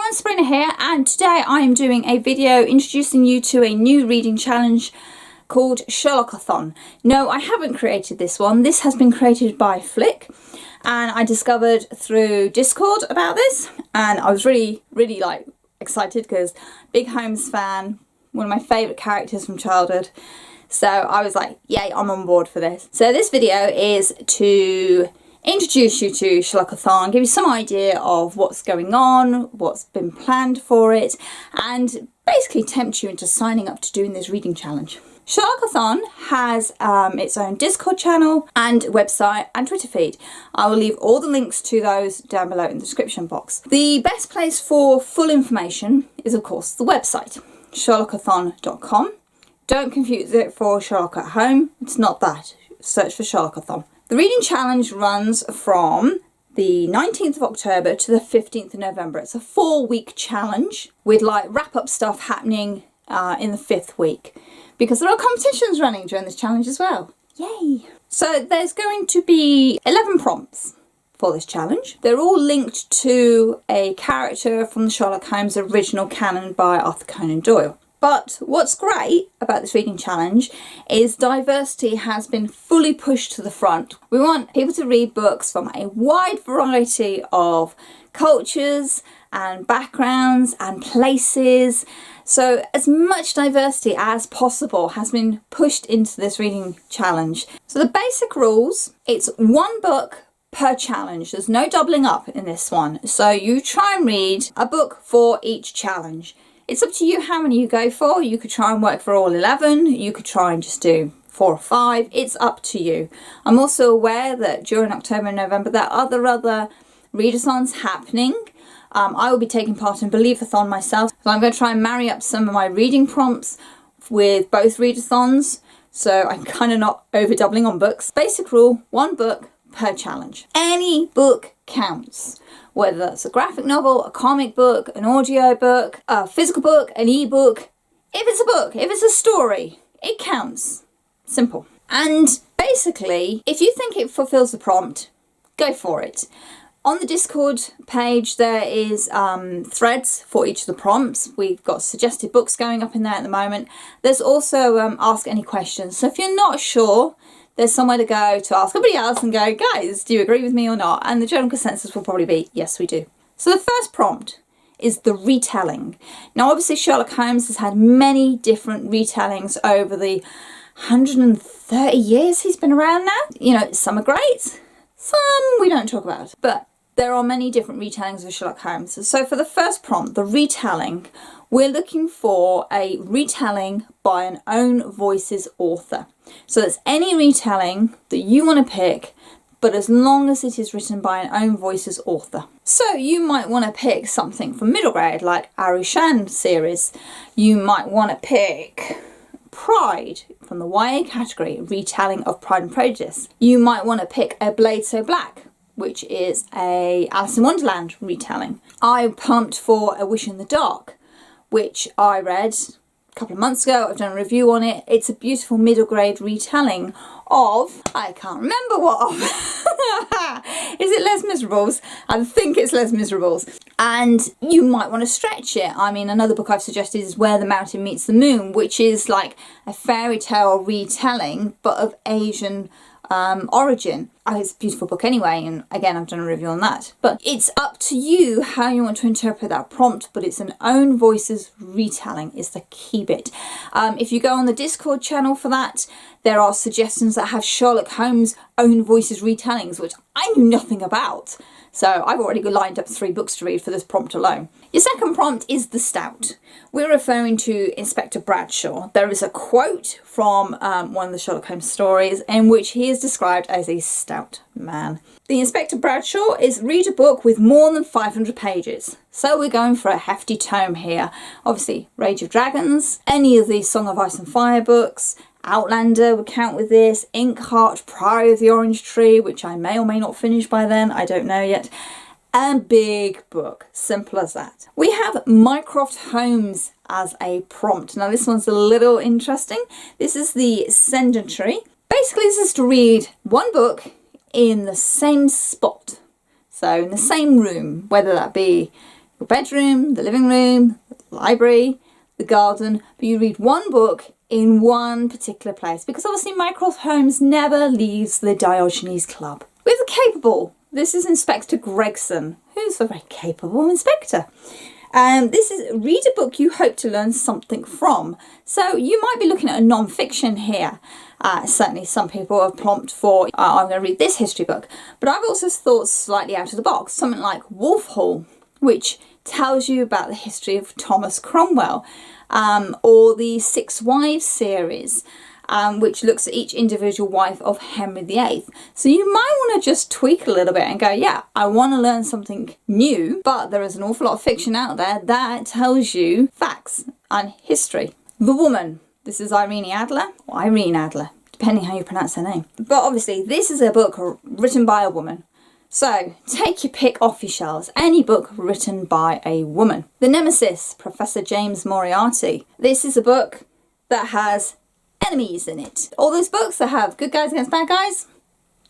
everyone, Sabrina here, and today I am doing a video introducing you to a new reading challenge called Sherlockathon. No, I haven't created this one. This has been created by Flick, and I discovered through Discord about this, and I was really like excited because big Holmes fan, one of my favourite characters from childhood. So I was like, yay, I'm on board for this. So this video is to introduce you to Sherlockathon, give you some idea of what's going on, what's been planned for it, and basically tempt you into signing up to doing this reading challenge. Sherlockathon has its own Discord channel and website and Twitter feed. I will leave all the links to those down below in the description box. The best place for full information is of course the website, sherlockathon.com. Don't confuse it for Sherlock at Home, it's not that. Search for Sherlockathon. The reading challenge runs from the 19th of October to the 15th of November. It's a 4-week challenge with like wrap-up stuff happening in the 5th week, because there are competitions running during this challenge as well. Yay! So there's going to be 11 prompts for this challenge. They're all linked to a character from the Sherlock Holmes original canon by Arthur Conan Doyle. But what's great about this reading challenge is diversity has been fully pushed to the front. We want people to read books from a wide variety of cultures and backgrounds and places. So as much diversity as possible has been pushed into this reading challenge. So the basic rules, it's 1 book per challenge. There's no doubling up in this one. So you try and read a book for each challenge. It's up to you how many you go for. You could try and work for all 11. You could try and just do 4 or 5. It's up to you. I'm also aware that during October and November there are other readathons happening. I will be taking part in Believeathon myself. So I'm going to try and marry up some of my reading prompts with both readathons. So I'm kind of not over doubling on books. Basic rule, 1 book per challenge. Any book counts. Whether that's a graphic novel, a comic book, an audio book, a physical book, an e-book. If it's a book, if it's a story, it counts. Simple. And basically, if you think it fulfills the prompt, go for it. On the Discord page there is threads for each of the prompts. We've got suggested books going up in there at the moment. There's also ask any questions. So if you're not sure, there's somewhere to go to ask somebody else and go, guys, do you agree with me or not? And the general consensus will probably be, yes, we do. So the first prompt is the retelling. Now, obviously, Sherlock Holmes has had many different retellings over the 130 years he's been around now. You know, some are great, some we don't talk about. But there are many different retellings of Sherlock Holmes. So for the first prompt, the retelling, we're looking for a retelling by an own voices author. So that's any retelling that you want to pick, but as long as it is written by an own voices author. So you might want to pick something from middle grade, like Arushan series. You might want to pick Pride from the YA category, retelling of Pride and Prejudice. You might want to pick A Blade So Black, which is a Alice in Wonderland retelling. I pumped for A Wish in the Dark, which I read a couple of months ago. I've done a review on it. It's a beautiful middle grade retelling of, I can't remember what of. Is it Les Miserables? I think it's Les Miserables. And you might want to stretch it. I mean, another book I've suggested is Where the Mountain Meets the Moon, which is like a fairy tale retelling, but of Asian origin. It's a beautiful book anyway, and again I've done a review on that. But it's up to you how you want to interpret that prompt, but it's an own voices retelling is the key bit. If you go on the Discord channel for that, there are suggestions that have Sherlock Holmes own voices retellings, which I knew nothing about. So I've already lined up 3 books to read for this prompt alone. Your second prompt is the stout. We're referring to Inspector Bradshaw. There is a quote from one of the Sherlock Holmes stories in which he is described as a stout man. The Inspector Bradshaw is read a book with more than 500 pages. So we're going for a hefty tome here. Obviously, Rage of Dragons, any of these Song of Ice and Fire books, Outlander would count with this, Inkheart, Priory of the Orange Tree, which I may or may not finish by then, I don't know yet. A big book, simple as that. We have Mycroft Holmes as a prompt. Now this one's a little interesting. This is the sedentary. Basically this is to read 1 book in the same spot. So in the same room, whether that be your bedroom, the living room, the library, the garden, but you read one book in one particular place, because obviously Mycroft Holmes never leaves the Diogenes Club. We have the capable. This is Inspector Gregson, who's a very capable inspector. This is read a book you hope to learn something from. So you might be looking at a non-fiction here. Certainly some people have prompted for, I'm going to read this history book. But I've also thought slightly out of the box, something like Wolf Hall, which tells you about the history of Thomas Cromwell, or the Six Wives series, which looks at each individual wife of Henry VIII. So you might want to just tweak a little bit and go, yeah, I want to learn something new, but there is an awful lot of fiction out there that tells you facts and history. The Woman. This is Irene Adler, or Irene Adler, depending how you pronounce her name. But obviously this is a book written by a woman. So take your pick off your shelves, any book written by a woman. The Nemesis, Professor James Moriarty. This is a book that has enemies in it. All those books that have good guys against bad guys,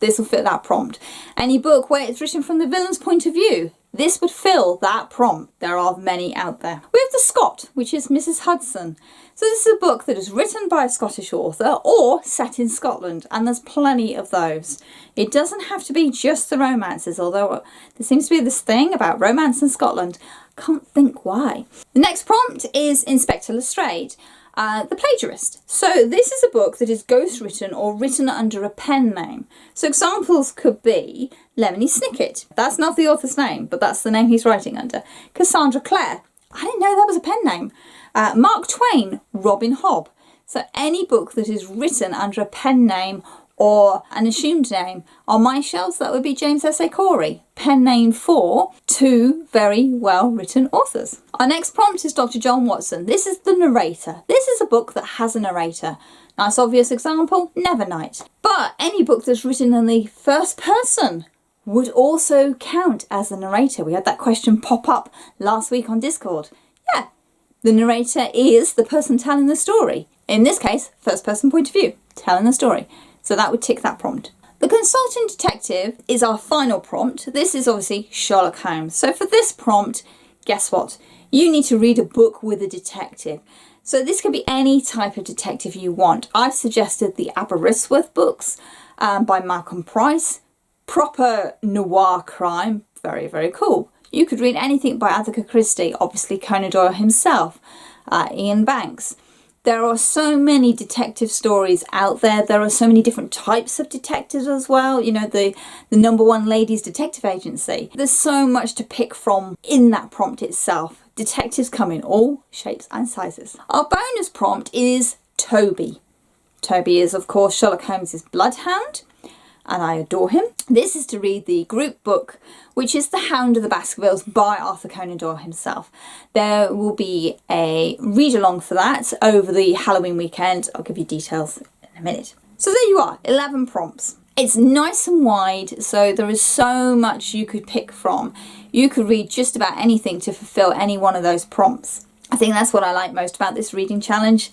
this will fit that prompt. Any book where it's written from the villain's point of view, this would fill that prompt. There are many out there. We have The Scot, which is Mrs. Hudson. So this is a book that is written by a Scottish author or set in Scotland, and there's plenty of those. It doesn't have to be just the romances, although there seems to be this thing about romance in Scotland. Can't think why. The next prompt is Inspector Lestrade. The Plagiarist. So this is a book that is ghostwritten or written under a pen name. So examples could be Lemony Snicket. That's not the author's name, but that's the name he's writing under. Cassandra Clare. I didn't know that was a pen name. Mark Twain, Robin Hobb. So any book that is written under a pen name or an assumed name. On my shelves, that would be James S.A. Corey, pen name for two very well written authors. Our next prompt is Dr. John Watson. This is the narrator. This is a book that has a narrator. Nice obvious example, Nevernight. But any book that's written in the first person would also count as the narrator. We had that question pop up last week on Discord. Yeah, the narrator is the person telling the story. In this case, first person point of view, telling the story. So that would tick that prompt. The Consultant Detective is our final prompt. This is obviously Sherlock Holmes. So for this prompt, guess what? You need to read a book with a detective. So this could be any type of detective you want. I've suggested the Aberystwyth books by Malcolm Price. Proper noir crime, very, very cool. You could read anything by Agatha Christie, obviously Conan Doyle himself, Ian Banks. There are so many detective stories out there. There are so many different types of detectives as well. You know, the number one ladies detective agency. There's so much to pick from in that prompt itself. Detectives come in all shapes and sizes. Our bonus prompt is Toby. Toby is, of course, Sherlock Holmes' bloodhound, and I adore him. This is to read the group book, which is The Hound of the Baskervilles by Arthur Conan Doyle himself. There will be a read-along for that over the Halloween weekend. I'll give you details in a minute. So there you are, 11 prompts. It's nice and wide, so there is so much you could pick from. You could read just about anything to fulfill any one of those prompts. I think that's what I like most about this reading challenge,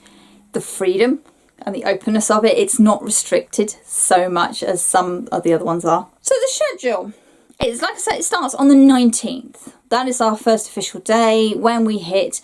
the freedom and the openness of it. It's not restricted so much as some of the other ones are. So the schedule is, like I said, it starts on the 19th. That is our first official day when we hit,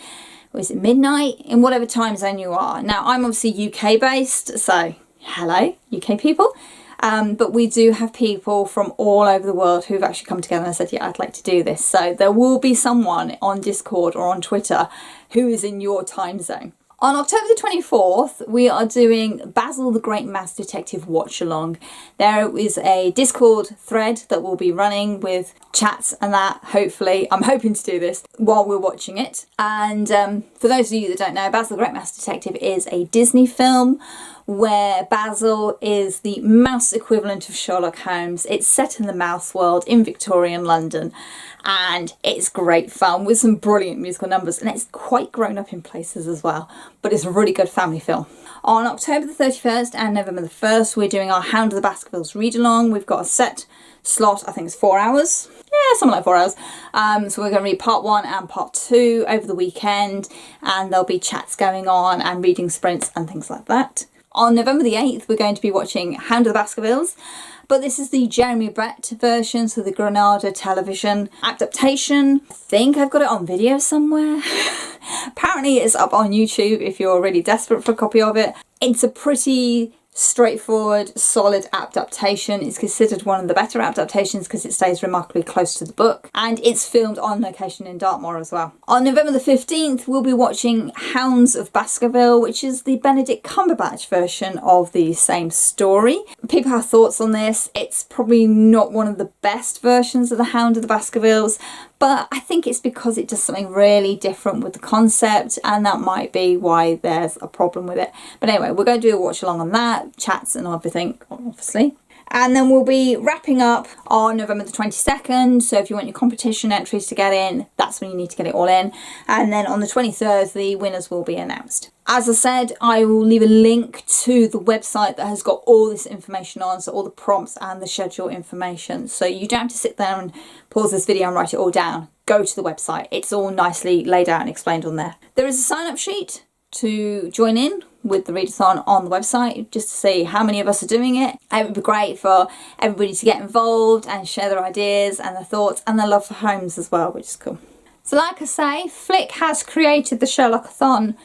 was it midnight? In whatever time zone you are. Now, I'm obviously UK based, so hello, UK people. But we do have people from all over the world who've actually come together and said, yeah, I'd like to do this. So there will be someone on Discord or on Twitter who is in your time zone. On October the 24th, we are doing Basil the Great Mouse Detective Watch Along. There is a Discord thread that will be running with chats and that, hopefully. I'm hoping to do this while we're watching it. And for those of you that don't know, Basil the Great Mouse Detective is a Disney film where Basil is the mouse equivalent of Sherlock Holmes. It's set in the mouse world in Victorian London, and it's great fun with some brilliant musical numbers, and it's quite grown up in places as well, but it's a really good family film. On October the 31st and November the 1st, we're doing our Hound of the Baskervilles read-along. We've got a set slot, I think it's 4 hours. Yeah, something like 4 hours. So we're going to read part 1 and part 2 over the weekend, and there'll be chats going on and reading sprints and things like that. On November the 8th, we're going to be watching Hound of the Baskervilles, but this is the Jeremy Brett version, so the Granada television adaptation. I think I've got it on video somewhere. Apparently it's up on YouTube if you're really desperate for a copy of it. It's a pretty straightforward, solid adaptation. It's considered one of the better adaptations because it stays remarkably close to the book, and it's filmed on location in Dartmoor as well. On November the 15th, we'll be watching Hounds of Baskerville, which is the Benedict Cumberbatch version of the same story. People have thoughts on this. It's probably not one of the best versions of the Hound of the Baskervilles, but I think it's because it does something really different with the concept, and that might be why there's a problem with it. But anyway, we're going to do a watch along on that, chats and everything, obviously. And then we'll be wrapping up on November the 22nd. So if you want your competition entries to get in, that's when you need to get it all in. And then on the 23rd, the winners will be announced. As I said, I will leave a link to the website that has got all this information on, so all the prompts and the schedule information. So you don't have to sit there and pause this video and write it all down. Go to the website. It's all nicely laid out and explained on there. There is a sign-up sheet to join in with the readathon on the website, just to see how many of us are doing it. It would be great for everybody to get involved and share their ideas and their thoughts and their love for Holmes as well, which is cool. So like I say, Flick has created the Sherlockathon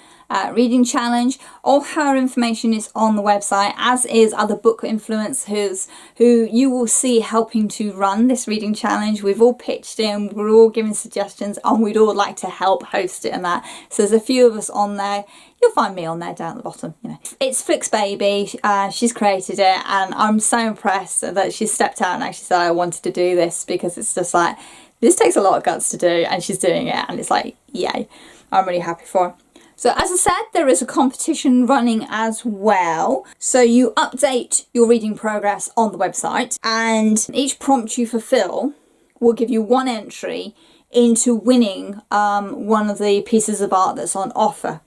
reading challenge. All her information is on the website, as is other book influencers who you will see helping to run this reading challenge. We've all pitched in, we're all giving suggestions, and we'd all like to help host it and that. So there's a few of us on there. You'll find me on there down at the bottom, you know. It's Flick's baby, she's created it, and I'm so impressed that she stepped out and actually said I wanted to do this, because it's just like, this takes a lot of guts to do, and she's doing it, and it's like, yay. I'm really happy for her. So as I said, there is a competition running as well. So you update your reading progress on the website, and each prompt you fulfill will give you one entry into winning one of the pieces of art that's on offer.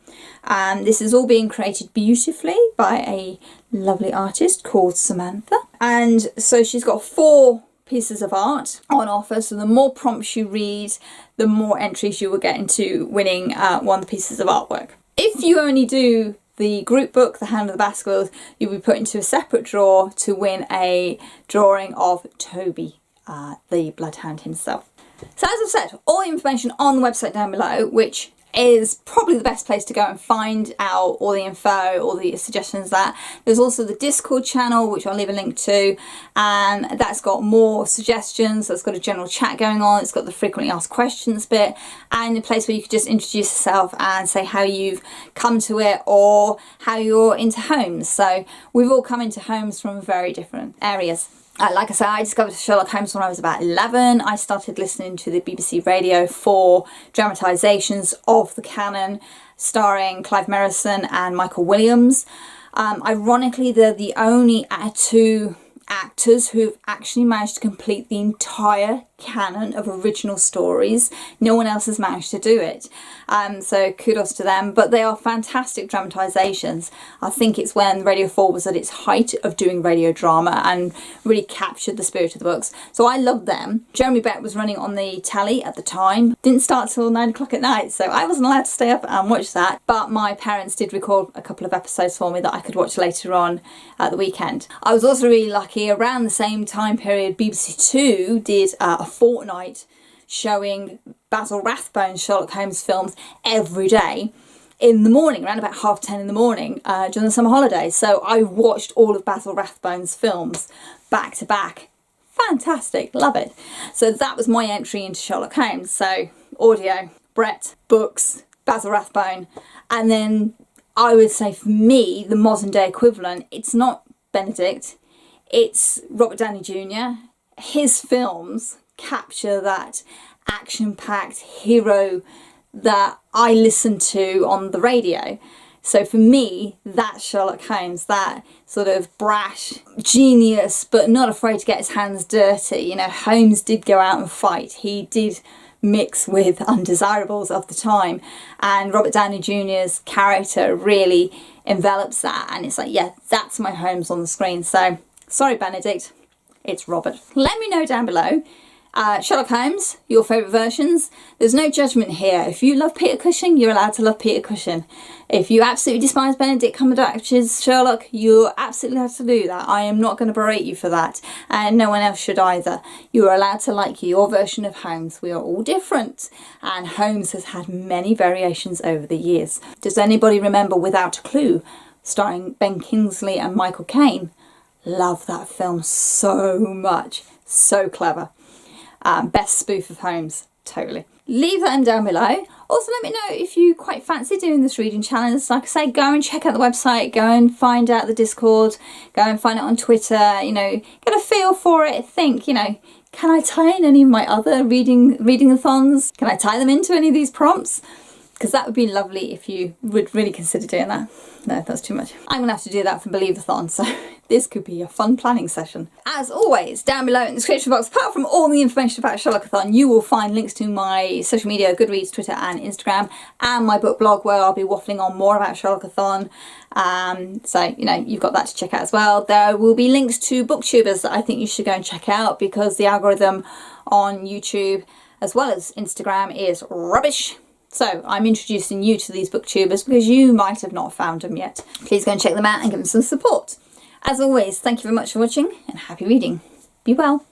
This is all being created beautifully by a lovely artist called Samantha. And so she's got 4 pieces of art on offer, so the more prompts you read, the more entries you will get into winning one of the pieces of artwork. If you only do the group book, The Hound of the Baskervilles, you'll be put into a separate draw to win a drawing of Toby, the bloodhound himself. So as I've said, all the information on the website down below, which is probably the best place to go and find out all the info, all the suggestions. That there's also the Discord channel, which I'll leave a link to, and that's got more suggestions. It's got a general chat going on, it's got the frequently asked questions bit, and a place where you could just introduce yourself and say how you've come to it or how you're into Holmes. So we've all come into Holmes from very different areas. Like I said, I discovered Sherlock Holmes when I was about 11. I started listening to the BBC Radio 4 dramatisations of the canon, starring Clive Merrison and Michael Williams. Ironically, they're the only 2 actors who've actually managed to complete the entire canon of original stories. No one else has managed to do it. So kudos to them, but they are fantastic dramatisations. I think it's when Radio 4 was at its height of doing radio drama and really captured the spirit of the books. So I love them. Jeremy Brett was running on the telly at the time. Didn't start till 9 o'clock at night, so I wasn't allowed to stay up and watch that, but my parents did record a couple of episodes for me that I could watch later on at the weekend. I was also really lucky, around the same time period, BBC 2 did a fortnight showing Basil Rathbone's Sherlock Holmes films every day in the morning, around about 10:30 in the morning during the summer holidays. So I watched all of Basil Rathbone's films back to back. Fantastic, love it. So that was my entry into Sherlock Holmes. So audio, Brett, books, Basil Rathbone, and then I would say for me the modern day equivalent, it's not Benedict, it's Robert Downey Jr. His films capture that action-packed hero that I listen to on the radio. So for me, that's Sherlock Holmes, that sort of brash genius, but not afraid to get his hands dirty. You know, Holmes did go out and fight. He did mix with undesirables of the time, and Robert Downey Jr.'s character really envelops that, and it's like, yeah, that's my Holmes on the screen. So sorry Benedict, it's Robert. Let me know down below Sherlock Holmes, your favourite versions. There's no judgment here. If you love Peter Cushing, you're allowed to love Peter Cushing. If you absolutely despise Benedict Cumberbatch's Sherlock, you're absolutely allowed to do that. I am not going to berate you for that, and no one else should either. You are allowed to like your version of Holmes. We are all different, and Holmes has had many variations over the years. Does anybody remember Without a Clue, starring Ben Kingsley and Michael Caine? Love that film so much. So clever. Best spoof of Holmes, totally. Leave that down below. Also, let me know if you quite fancy doing this reading challenge. Like I say, go and check out the website, go and find out the Discord, go and find it on Twitter, you know, get a feel for it. Think, you know, can I tie in any of my other reading-a-thons? Can I tie them into any of these prompts? Because that would be lovely if you would really consider doing that. No, that's too much. I'm going to have to do that for Believe-a-thon, so this could be a fun planning session. As always, down below in the description box, apart from all the information about Sherlockathon, you will find links to my social media, Goodreads, Twitter and Instagram, and my book blog where I'll be waffling on more about Sherlockathon. So, you know, you've got that to check out as well. There will be links to booktubers that I think you should go and check out, because the algorithm on YouTube as well as Instagram is rubbish. So I'm introducing you to these booktubers because you might have not found them yet. Please go and check them out and give them some support. As always, thank you very much for watching and happy reading. Be well.